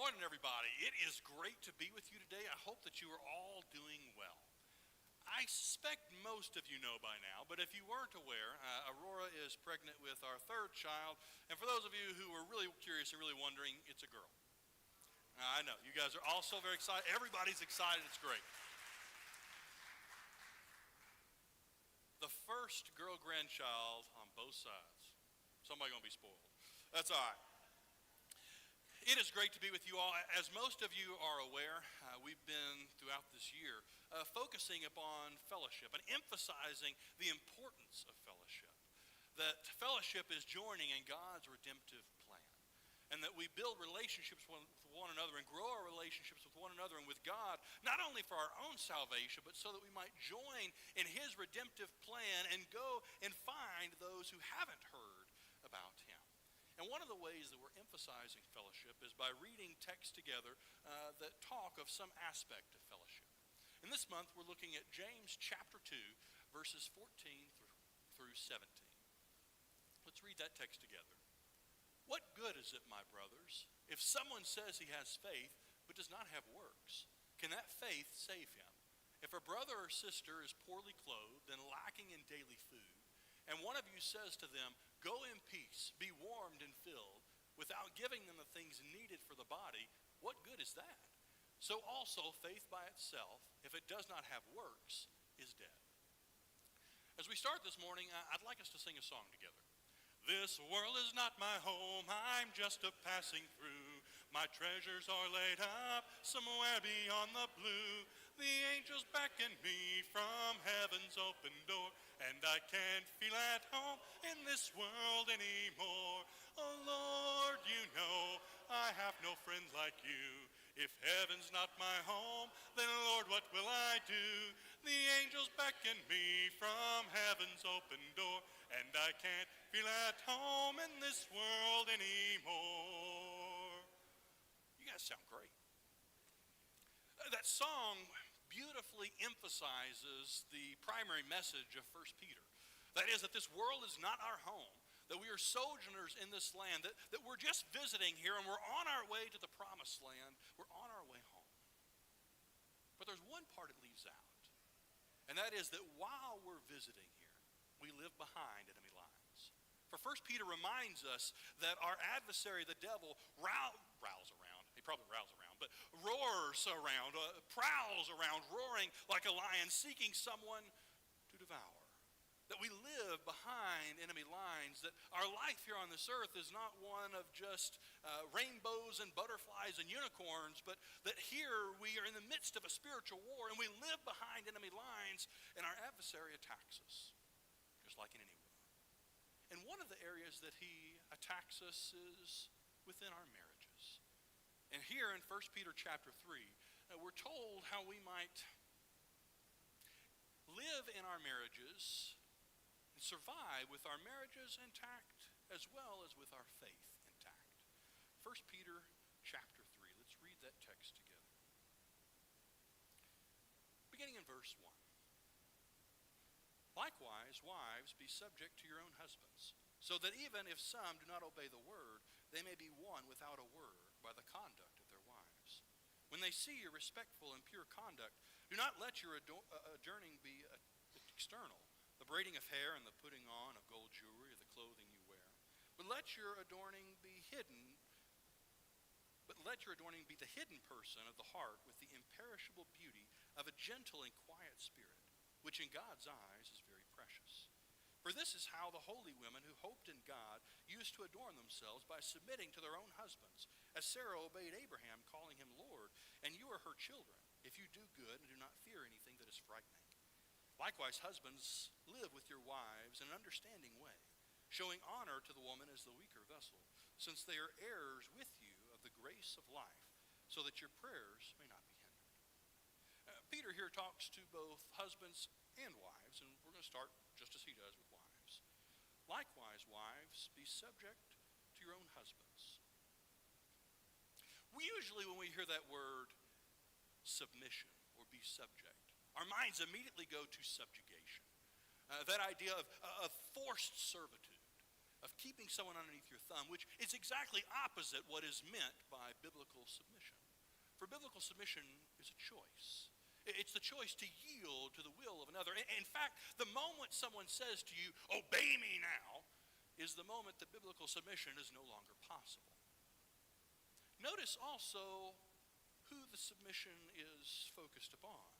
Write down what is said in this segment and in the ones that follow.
morning, everybody. It is great to be with you today. I hope that you are all doing well. I suspect most of you know by now, but if you weren't aware, Aurora is pregnant with our third child. And for those of you who are really curious and really wondering, it's a girl. I know, you guys are all so very excited. Everybody's excited. It's great. The first girl grandchild on both sides. Somebody's going to be spoiled. That's all right. It is great to be with you all. As most of you are aware, we've been throughout this year focusing upon fellowship and emphasizing the importance of fellowship. That fellowship is joining in God's redemptive plan. And that we build relationships with one another and grow our relationships with one another and with God, not only for our own salvation, but so that we might join in His redemptive plan and go and find those who haven't heard about Him. And one of the ways that we're emphasizing fellowship is by reading texts together that talk of some aspect of fellowship. And this month we're looking at James chapter 2, verses 14 through 17. Let's read that text together. What good is it, my brothers, if someone says he has faith but does not have works? Can that faith save him? If a brother or sister is poorly clothed and lacking in daily food, and one of you says to them, "Go in peace, be warmed and filled," without giving them the things needed for the body, what good is that? So also faith by itself, if it does not have works, is dead. As we start this morning, I'd like us to sing a song together. This world is not my home, I'm just a passing through. My treasures are laid up somewhere beyond the blue. The angels beckon me from heaven's open door, and I can't feel at home in this world anymore. Oh Lord, you know I have no friends like you. If heaven's not my home, then Lord, what will I do? The angels beckon me from heaven's open door, and I can't feel at home in this world anymore. You guys sound great. That song beautifully emphasizes the primary message of 1 Peter. That is, that this world is not our home, that we are sojourners in this land, that we're just visiting here and we're on our way to the promised land. We're on our way home. But there's one part it leaves out, and that is that while we're visiting here, we live behind enemy lines. For 1 Peter reminds us that our adversary, the devil, roars around, but roars around, prowls around, roaring like a lion, seeking someone to devour. That we live behind enemy lines, that our life here on this earth is not one of just rainbows and butterflies and unicorns, but that here we are in the midst of a spiritual war and we live behind enemy lines and our adversary attacks us, just like in any war. And one of the areas that he attacks us is within our marriages. And here in 1 Peter chapter 3, we're told how we might live in our marriages and survive with our marriages intact as well as with our faith intact. 1 Peter chapter 3. Let's read that text together. Beginning in verse 1. Likewise, wives, be subject to your own husbands, so that even if some do not obey the word, they may be won without a word by the conduct of their wives. When they see your respectful and pure conduct, do not let your adorning be external, the braiding of hair and the putting on of gold jewelry or the clothing you wear. But let your adorning be the hidden person of the heart with the imperishable beauty of a gentle and quiet spirit, which in God's eyes is very precious. For this is how the holy women who hoped in God used to adorn themselves by submitting to their own husbands, as Sarah obeyed Abraham, calling him Lord, and you are her children, if you do good and do not fear anything that is frightening. Likewise, husbands, live with your wives in an understanding way, showing honor to the woman as the weaker vessel, since they are heirs with you of the grace of life, so that your prayers may not be hindered. Peter here talks to both husbands and wives, and we're going to start just as he does with wives. Likewise, wives, be subject to your own husbands. We usually, when we hear that word submission or be subject, our minds immediately go to subjugation. That idea of forced servitude. of keeping someone underneath your thumb, which is exactly opposite what is meant by biblical submission. For biblical submission is a choice. It's the choice to yield to the will of another. In fact, the moment someone says to you, "Obey me now," is the moment that biblical submission is no longer possible. Notice also who the submission is focused upon.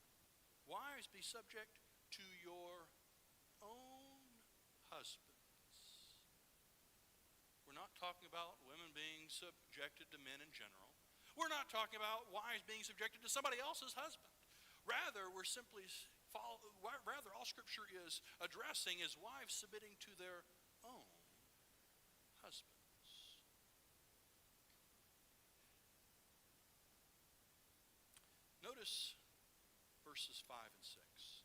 Wives, be subject to your own husbands. We're not talking about women being subjected to men in general. We're not talking about wives being subjected to somebody else's husband. Rather, all Scripture is addressing is wives submitting to their own husbands. Notice verses 5 and 6.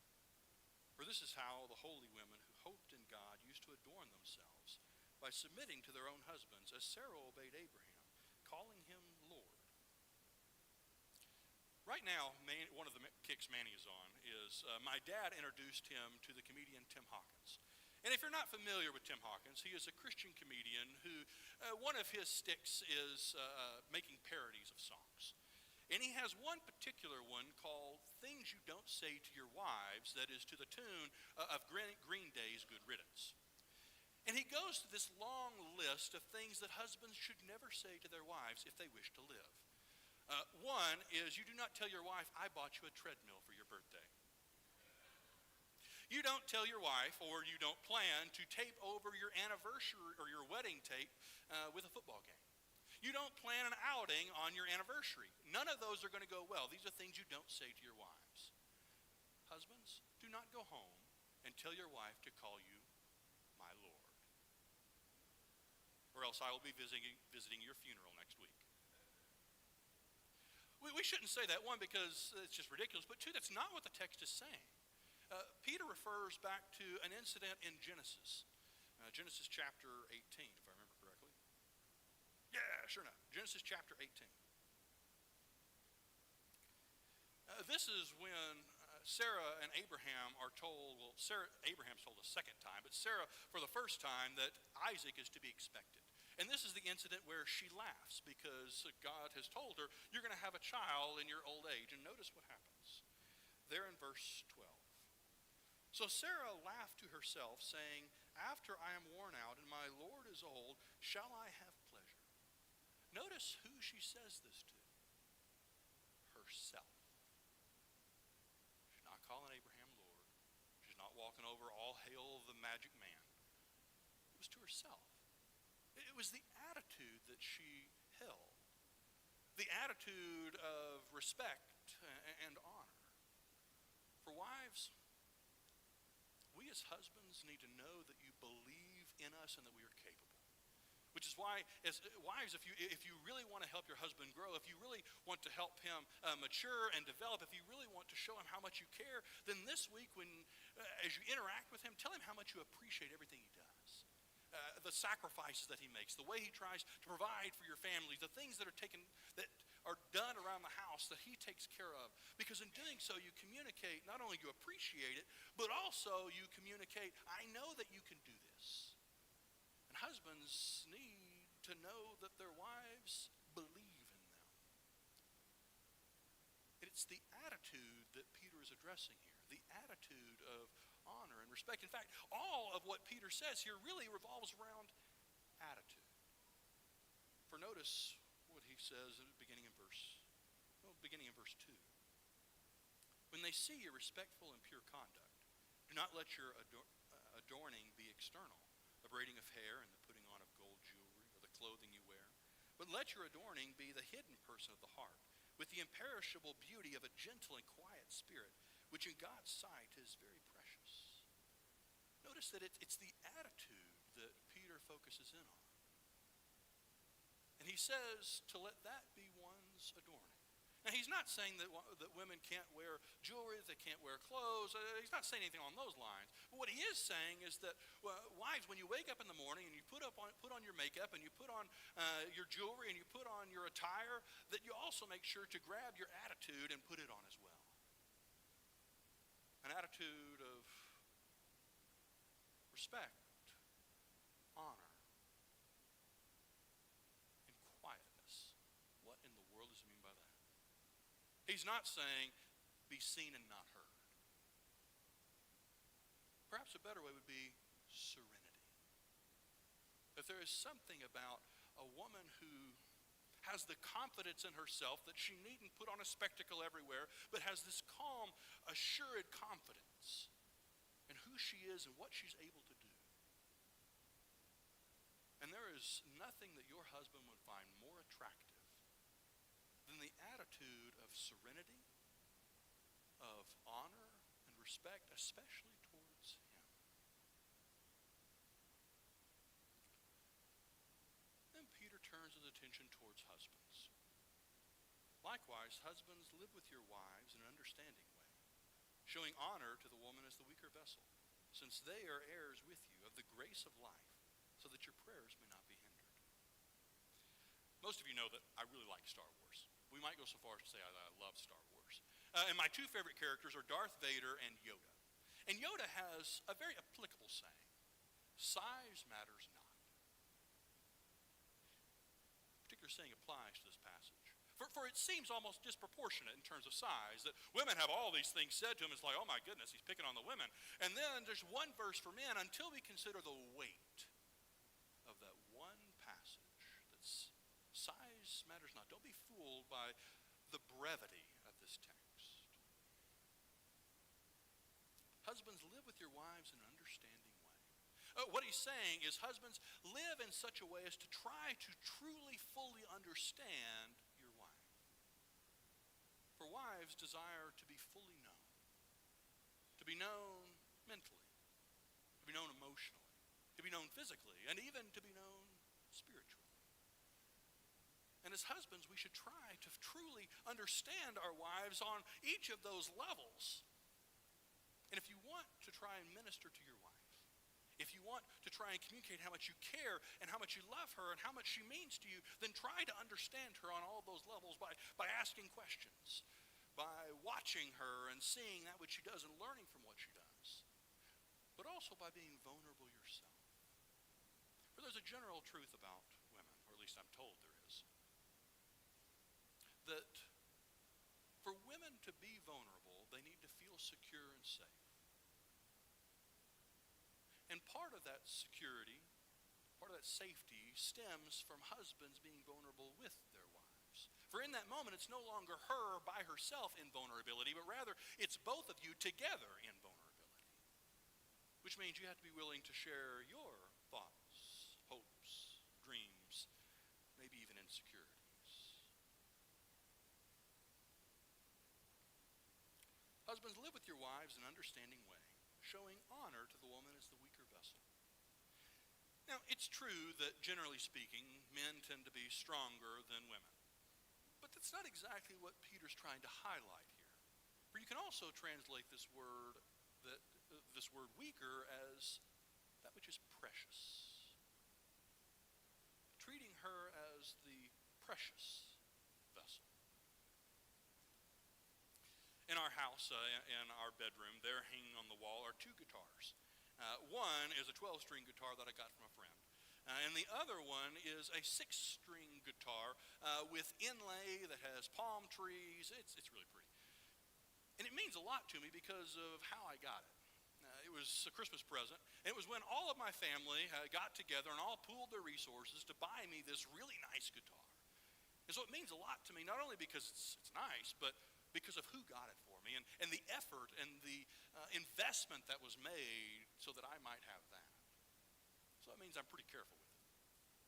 For this is how the holy women who hoped in God used to adorn themselves, by submitting to their own husbands, as Sarah obeyed Abraham, calling him Lord. Right now, one of the kicks Manny is on is my dad introduced him to the comedian Tim Hawkins. And if you're not familiar with Tim Hawkins, he is a Christian comedian who, one of his sticks is making parodies of songs. And he has one particular one called Things You Don't Say to Your Wives, that is to the tune of Green Day's Good Riddance. And he goes through this long list of things that husbands should never say to their wives if they wish to live. One is, you do not tell your wife, "I bought you a treadmill for your birthday." You don't tell your wife, or you don't plan to tape over your anniversary or your wedding tape with a football game. You don't plan an outing on your anniversary. None of those are going to go well. These are things you don't say to your wives. Husbands, do not go home and tell your wife to call you my Lord, or else I will be visiting your funeral next week. We shouldn't say that, one, because it's just ridiculous, but two, that's not what the text is saying. Peter refers back to an incident in Genesis. Genesis chapter 18, if I remember correctly. Yeah, sure enough. Genesis chapter 18. This is when Sarah and Abraham are told, Abraham's told a second time, but Sarah for the first time, that Isaac is to be expected. And this is the incident where she laughs because God has told her, "You're going to have a child in your old age." And notice what happens there in verse 12. So Sarah laughed to herself, saying, "After I am worn out and my Lord is old, shall I have pleasure?" Notice who she says this to. Herself. She's not calling Abraham Lord. She's not walking over, "All hail the magic man." It was to herself. It was the attitude that she held. The attitude of respect and honor. For wives, we as husbands need to know that you believe in us and that we are capable. Which is why, as wives, if you really want to help your husband grow, if you really want to help him mature and develop, if you really want to show him how much you care, then this week, as you interact with him, tell him how much you appreciate everything he does. The sacrifices that he makes, the way he tries to provide for your family, the things that are done around the house that he takes care of. Because in doing so, you communicate, not only you appreciate it, but also you communicate, "I know that you can do this." And husbands need to know that their wives believe in them. It's the attitude that Peter is addressing here, the attitude of honor and respect. In fact, all of what Peter says here really revolves around attitude. For notice what he says beginning in verse 2. When they see your respectful and pure conduct, do not let your adorning be external, the braiding of hair and the putting on of gold jewelry or the clothing you wear, but let your adorning be the hidden person of the heart, with the imperishable beauty of a gentle and quiet spirit, which in God's sight is very precious. Notice that it's the attitude that Peter focuses in on. And he says to let that be one's adorning. Now, he's not saying that women can't wear jewelry, that they can't wear clothes. He's not saying anything along those lines. But what he is saying is that, wives, when you wake up in the morning and you put on your makeup and you put on your jewelry and you put on your attire, that you also make sure to grab your attitude and put it on as well. An attitude of respect, honor, He's not saying be seen and not heard. Perhaps a better way would be serenity. That there is something about a woman who has the confidence in herself that she needn't put on a spectacle everywhere, but has this calm, assured confidence in who she is and what she's able to do. And there is nothing that your husband would find more attractive than the attitude of serenity, of honor and respect, especially towards him. Then Peter turns his attention towards husbands. Likewise, husbands, live with your wives in an understanding way, showing honor to the woman as the weaker vessel, since they are heirs with you of the grace of life, so that your prayers may not be hindered. Most of you know that I really like Star Wars. We might go so far as to say I love Star Wars. And my two favorite characters are Darth Vader and Yoda. And Yoda has a very applicable saying: size matters not. Particular saying applies to this passage. For it seems almost disproportionate in terms of size, that women have all these things said to him. It's like, oh my goodness, he's picking on the women. And then there's one verse for men, until we consider the weight of that one passage. That's size matters not. Don't be fooled by the brevity of this text. Husbands, live with your wives in an understanding way. What he's saying is, husbands, live in such a way as to try to truly, fully understand your wife. For wives desire to be fully known. To be known mentally. To be known emotionally. To be known physically. And even to be known spiritually. And as husbands, we should try to truly understand our wives on each of those levels. And if you want to try and minister to your wife, if you want to try and communicate how much you care and how much you love her and how much she means to you, then try to understand her on all those levels by asking questions, by watching her and seeing that which she does and learning from what she does, but also by being vulnerable yourself. For there's a general truth about women, or at least I'm told there is, that for women to be vulnerable, they need to feel secure and safe. And part of that security, part of that safety, stems from husbands being vulnerable with their wives. For in that moment, it's no longer her by herself in vulnerability, but rather it's both of you together in vulnerability. Which means you have to be willing to share your thoughts, hopes, dreams, maybe even insecurities. Husbands, live with your wives in an understanding way, showing honor to the woman as the weaker vessel. Now, it's true that generally speaking, men tend to be stronger than women. But that's not exactly what Peter's trying to highlight here. For you can also translate this word weaker as that which is precious. Treating her as the precious vessel. In our house, in our bedroom, there hanging on the wall are two guitars. One is a 12-string guitar that I got from a friend. And the other one is a 6-string guitar with inlay that has palm trees. It's really pretty. And it means a lot to me because of how I got it. It was a Christmas present. And it was when all of my family got together and all pooled their resources to buy me this really nice guitar. And so it means a lot to me, not only because it's nice, but because of who got it for me and the effort and the investment that was made so that I might have that. So that means I'm pretty careful with it.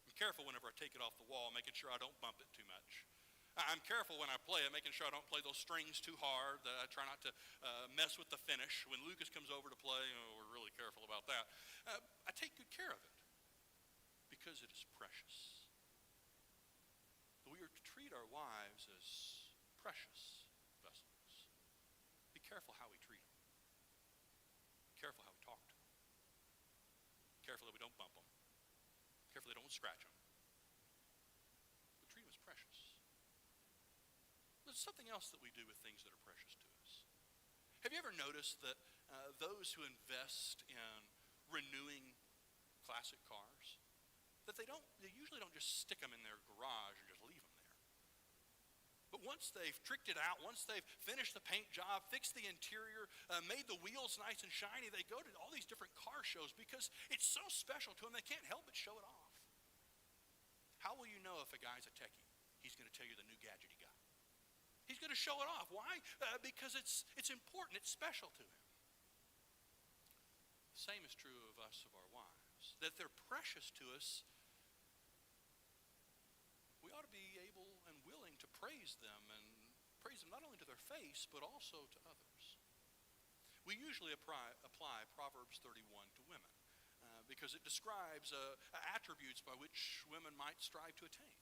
I'm careful whenever I take it off the wall, making sure I don't bump it too much. I'm careful when I play it, making sure I don't play those strings too hard, that I try not to mess with the finish. When Lucas comes over to play, we're really careful about that. I take good care of it because it is precious. We are to treat our wives as precious vessels. Be careful how we treat them. Be careful how we talk to them. Be careful that we don't bump them. Be careful they don't scratch them. But treat them as precious. There's something else that we do with things that are precious to us. Have you ever noticed that those who invest in renewing classic cars, that they usually don't just stick them in their garage and just leave them there. But once they've tricked it out, once they've finished the paint job, fixed the interior, made the wheels nice and shiny, they go to all these different car shows because it's so special to them they can't help but show it off. How will you know if a guy's a techie? He's going to tell you the new gadget he got. He's going to show it off. Why? Because it's important. It's special to him. The same is true of us, of our wives. That they're precious to us. We ought to be able and willing to praise them, and praise them not only to their face, but also to others. We usually apply Proverbs 31 to women because it describes attributes by which women might strive to attain.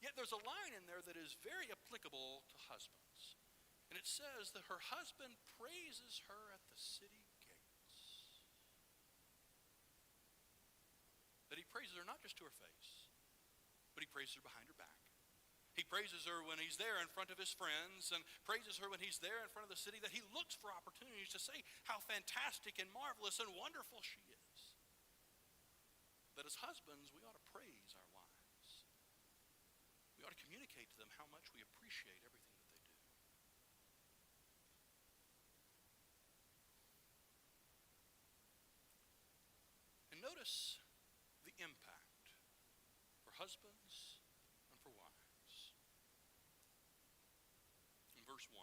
Yet there's a line in there that is very applicable to husbands. And it says that her husband praises her at the city gates. That he praises her not just to her face, but he praises her behind her back. He praises her when he's there in front of his friends, and praises her when he's there in front of the city, that he looks for opportunities to say how fantastic and marvelous and wonderful she is. That as husbands, we ought to praise our wives. We ought to communicate to them how much we appreciate everything that they do. And notice the impact for husbands and for wives. In verse 1,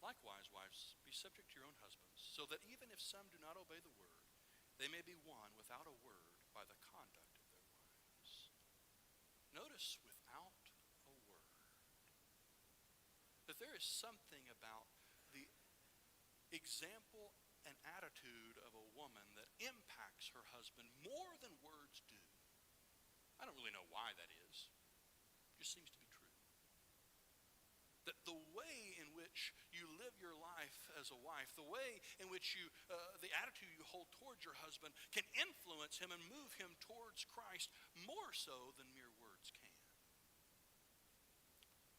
likewise, wives, be subject to your own husbands, so that even if some do not obey the word, they may be won without a word by the conduct of their wives. Notice without a word. That there is something about the example and attitude of a woman that impacts her husband more than words do. I don't really know why that is. It just seems to be true. That the way in which you live your life as a wife, the way in which the attitude you hold towards your husband can influence him and move him towards Christ more so than mere words can.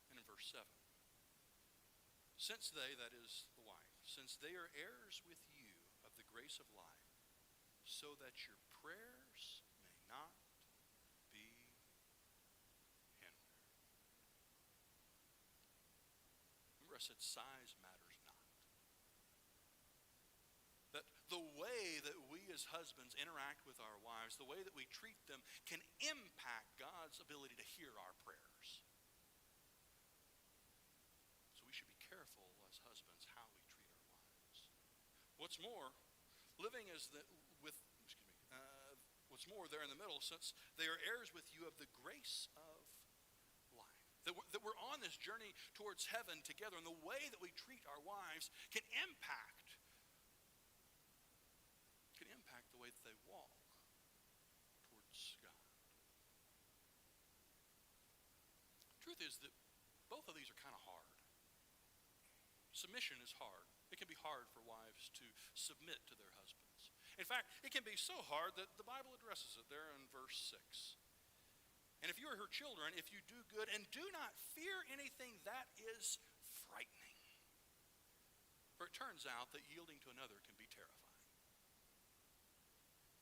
And in verse 7, since they, that is the wife, since they are heirs with you of the grace of life, so that your prayers may not be hindered. Remember I said size matters not. That the way that we as husbands interact with our wives, the way that we treat them, can impact God's ability to hear our prayers. So we should be careful as husbands how we treat our wives. What's more, living as what's more, they're in the middle, since they are heirs with you of the grace of life. That we're on this journey towards heaven together, and the way that we treat our wives can impact the way that they walk towards God. Truth is that both of these are kind of hard. Submission is hard. It can be hard for wives to submit to their husbands. In fact, it can be so hard that the Bible addresses it there in verse 6. And if you are her children, if you do good and do not fear anything that is frightening. For it turns out that yielding to another can be terrifying.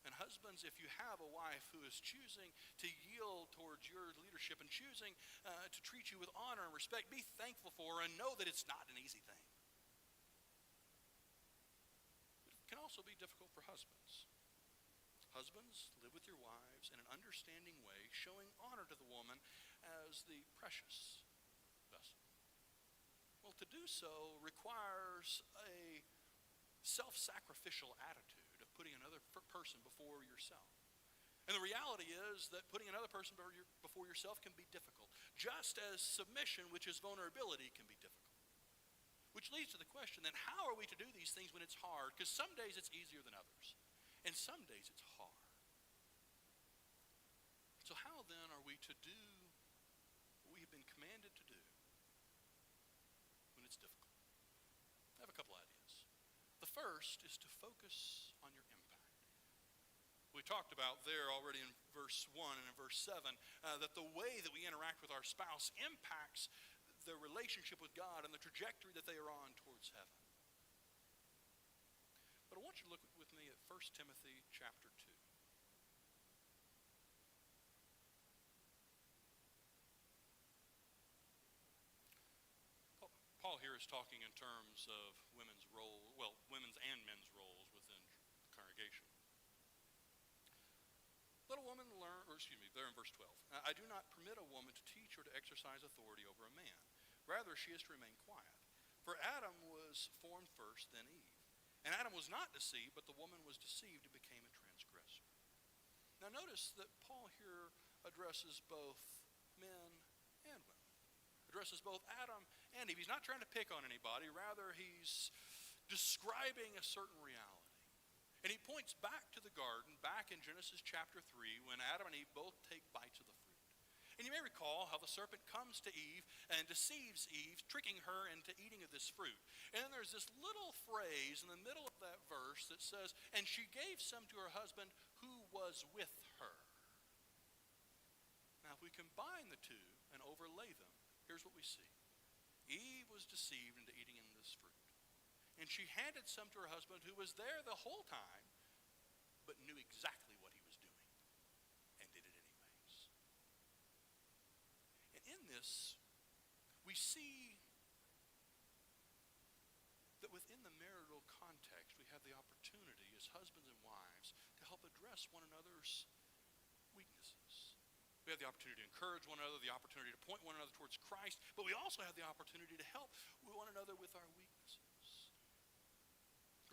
And husbands, if you have a wife who is choosing to yield towards your leadership and choosing to treat you with honor and respect, be thankful for her and know that it's not an easy thing. But it can also be difficult for husbands. Husbands, live with your wives in an understanding way, showing honor to the woman as the precious vessel. Well, to do so requires a self-sacrificial attitude of putting another person before yourself. And the reality is that putting another person before yourself can be difficult, just as submission, which is vulnerability, can be difficult. Which leads to the question, then, how are we to do these things when it's hard? Because some days it's easier than others, and some days it's hard. So how then are we to do what we have been commanded to do when it's difficult? I have a couple ideas. The first is to focus on your impact. We talked about there already in verse 1 and in verse 7 that the way that we interact with our spouse impacts their relationship with God and the trajectory that they are on towards heaven. But I want you to look with me at 1 Timothy chapter 2. Paul here is talking in terms of women's role, well, women's and men's roles within the congregation. Let a woman learn, there in verse 12. I do not permit a woman to teach or to exercise authority over a man. Rather, she is to remain quiet. For Adam was formed first, then Eve. And Adam was not deceived, but the woman was deceived and became a transgressor. Now notice that Paul here addresses both men and women. Addresses both Adam and Eve. He's not trying to pick on anybody. Rather, he's describing a certain reality. And he points back to the garden, back in Genesis chapter 3, when Adam and Eve both take bites of the fruit. And you may recall how the serpent comes to Eve and deceives Eve, tricking her into eating of this fruit. And then there's this little phrase in the middle of that verse that says, and she gave some to her husband who was with her. Now, if we combine the two and overlay them, here's what we see. Eve was deceived into eating in this fruit. And she handed some to her husband who was there the whole time, but knew exactly what he was doing and did it anyways. And in this, we see that within the marital context, we have the opportunity as husbands and wives to help address one another's weaknesses. We have the opportunity to encourage one another, the opportunity to point one another towards Christ, but we also have the opportunity to help one another with our weaknesses.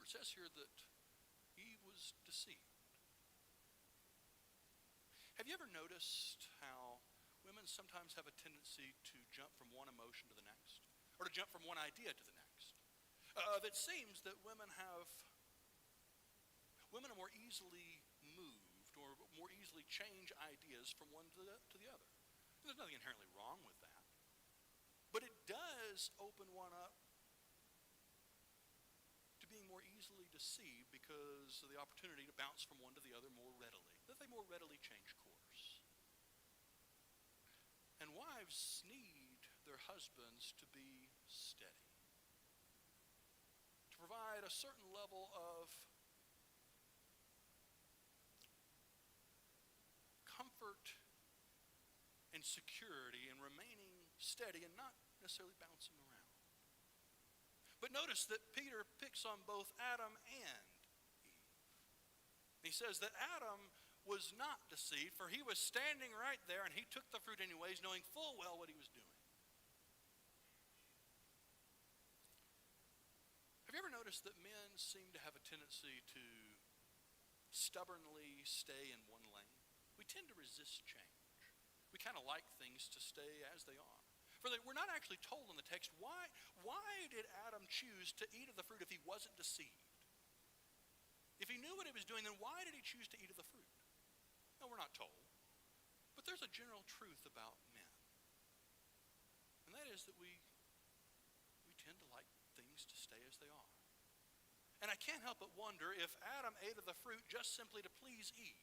It says here that Eve was deceived. Have you ever noticed how women sometimes have a tendency to jump from one emotion to the next, or to jump from one idea to the next? It seems that women are more easily moved or more easily change ideas from one to the other. And there's nothing inherently wrong with that. But it does open one up to being more easily deceived because of the opportunity to bounce from one to the other more readily, that they more readily change course. And wives need their husbands to be steady, to provide a certain level of comfort and security in remaining steady and not necessarily bouncing around. But notice that Peter picks on both Adam and Eve. He says that Adam was not deceived, for he was standing right there and he took the fruit anyways, knowing full well what he was doing. Have you ever noticed that men seem to have a tendency to stubbornly stay in one lane? We tend to resist change. We kind of like things to stay as they are. For we're not actually told in the text why did Adam choose to eat of the fruit if he wasn't deceived? If he knew what he was doing, then why did he choose to eat of the fruit? No, we're not told. But there's a general truth about men. And that is that we tend to like things to stay as they are. And I can't help but wonder if Adam ate of the fruit just simply to please Eve.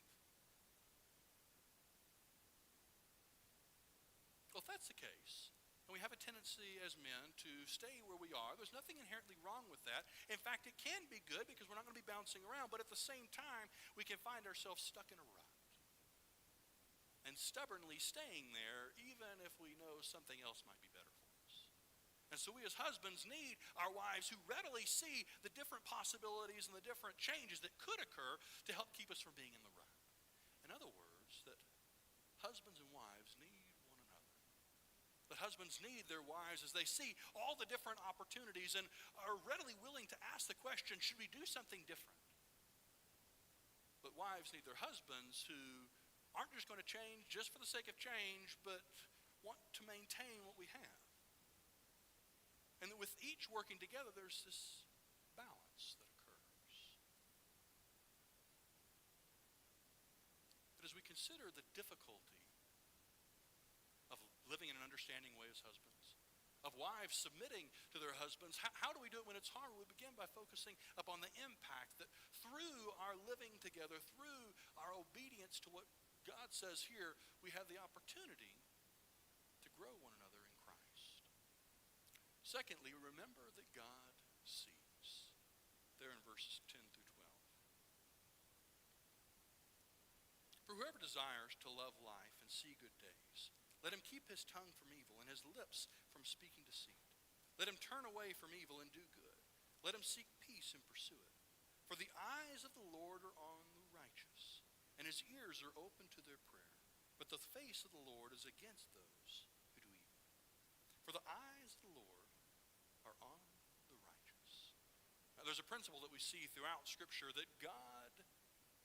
Well, if that's the case, and we have a tendency as men to stay where we are, there's nothing inherently wrong with that. In fact, it can be good because we're not going to be bouncing around, but at the same time, we can find ourselves stuck in a rut and stubbornly staying there even if we know something else might be better for us. And so we as husbands need our wives who readily see the different possibilities and the different changes that could occur to help keep us from being in the rut. In other words, that husbands and wives need That husbands need their wives as they see all the different opportunities and are readily willing to ask the question, should we do something different? But wives need their husbands who aren't just going to change just for the sake of change, but want to maintain what we have. And that with each working together, there's this balance that occurs. But as we consider the difficulty of living in an understanding way as husbands, of wives submitting to their husbands, how do we do it when it's hard? We begin by focusing upon the impact that through our living together, through our obedience to what God says here, we have the opportunity to grow one another in Christ. Secondly, remember that God sees. There in verses 10 through 12. For whoever desires to love life and see good days, let him keep his tongue from evil and his lips from speaking deceit. Let him turn away from evil and do good. Let him seek peace and pursue it. For the eyes of the Lord are on the righteous, and his ears are open to their prayer. But the face of the Lord is against those who do evil. For the eyes of the Lord are on the righteous. Now, there's a principle that we see throughout Scripture that God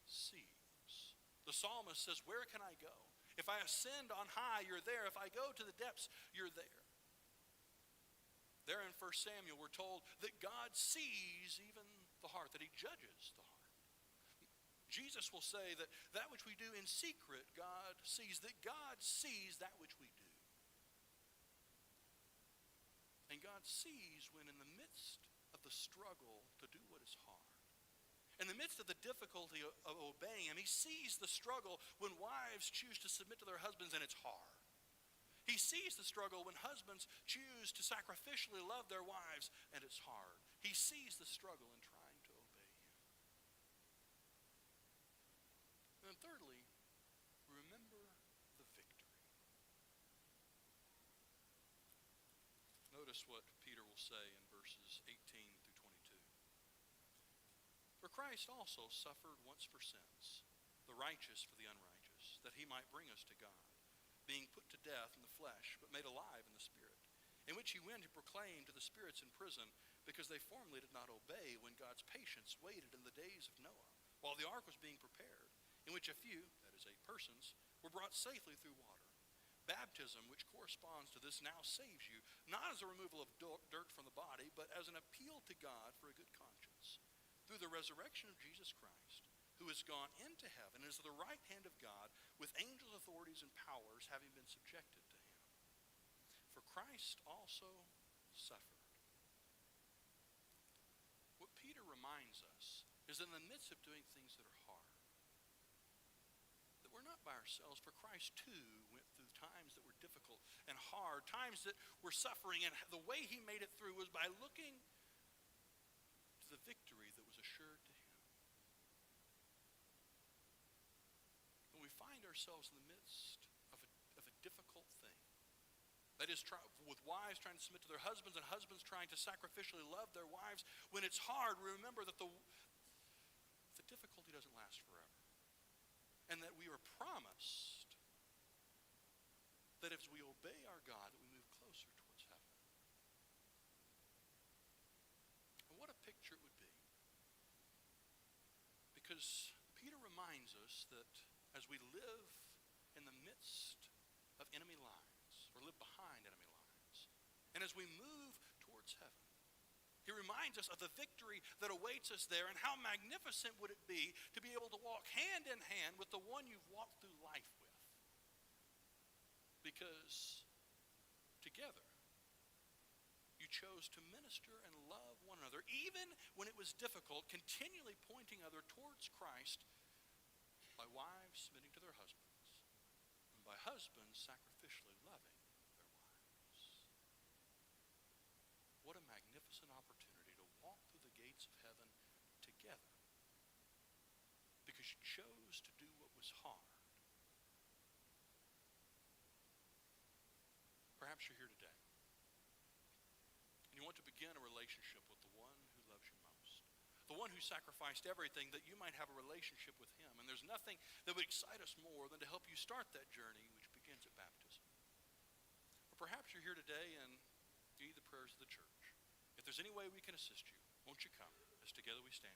sees. The psalmist says, where can I go? If I ascend on high, you're there. If I go to the depths, you're there. There in 1 Samuel, we're told that God sees even the heart, that he judges the heart. Jesus will say that that which we do in secret, God sees, that God sees that which we do. And God sees when in the midst of the struggle to do what is hard, in the midst of the difficulty of obeying him, he sees the struggle when wives choose to submit to their husbands and it's hard. He sees the struggle when husbands choose to sacrificially love their wives and it's hard. He sees the struggle in trying to obey him. And then thirdly, remember the victory. Notice what Peter will say in verses 18 through 22. For Christ also suffered once for sins, the righteous for the unrighteous, that he might bring us to God, being put to death in the flesh, but made alive in the Spirit, in which he went to proclaim to the spirits in prison, because they formerly did not obey when God's patience waited in the days of Noah, while the ark was being prepared, in which a few, that is 8 persons, were brought safely through water. Baptism, which corresponds to this, now saves you, not as a removal of dirt from the body, but as an appeal to God for a good conscience, through the resurrection of Jesus Christ, who has gone into heaven and is at the right hand of God, with angels, authorities, and powers having been subjected to him. For Christ also suffered. What Peter reminds us is in the midst of doing things that are hard, that we're not by ourselves, for Christ too went through times that were difficult and hard, times that were suffering, and the way he made it through was by looking to the victory that was assured to him. When we find ourselves in the midst of a difficult thing, that is, with wives trying to submit to their husbands and husbands trying to sacrificially love their wives, when it's hard, remember that the difficulty doesn't last forever. And that we are promised that as we obey our God, that we move closer towards heaven. And what a picture it would be. Because Peter reminds us that as we live in the midst of enemy lines, or live behind enemy lines, and as we move towards heaven, he reminds us of the victory that awaits us there, and how magnificent would it be to be able to walk hand in hand with the one you've walked through life with. Because together, you chose to minister and love one another, even when it was difficult, continually pointing others towards Christ by wives submitting to their husbands, and by husbands sacrificially loving their wives. What a magnificent opportunity to walk through the gates of heaven together, because you chose to do what was hard. Perhaps you're here today, and you want to begin a relationship with the one who loves you most, the one who sacrificed everything that you might have a relationship with him. And there's nothing that would excite us more than to help you start that journey, which begins at baptism. Or perhaps you're here today and you need the prayers of the church. If there's any way we can assist you, won't you come as together we stand?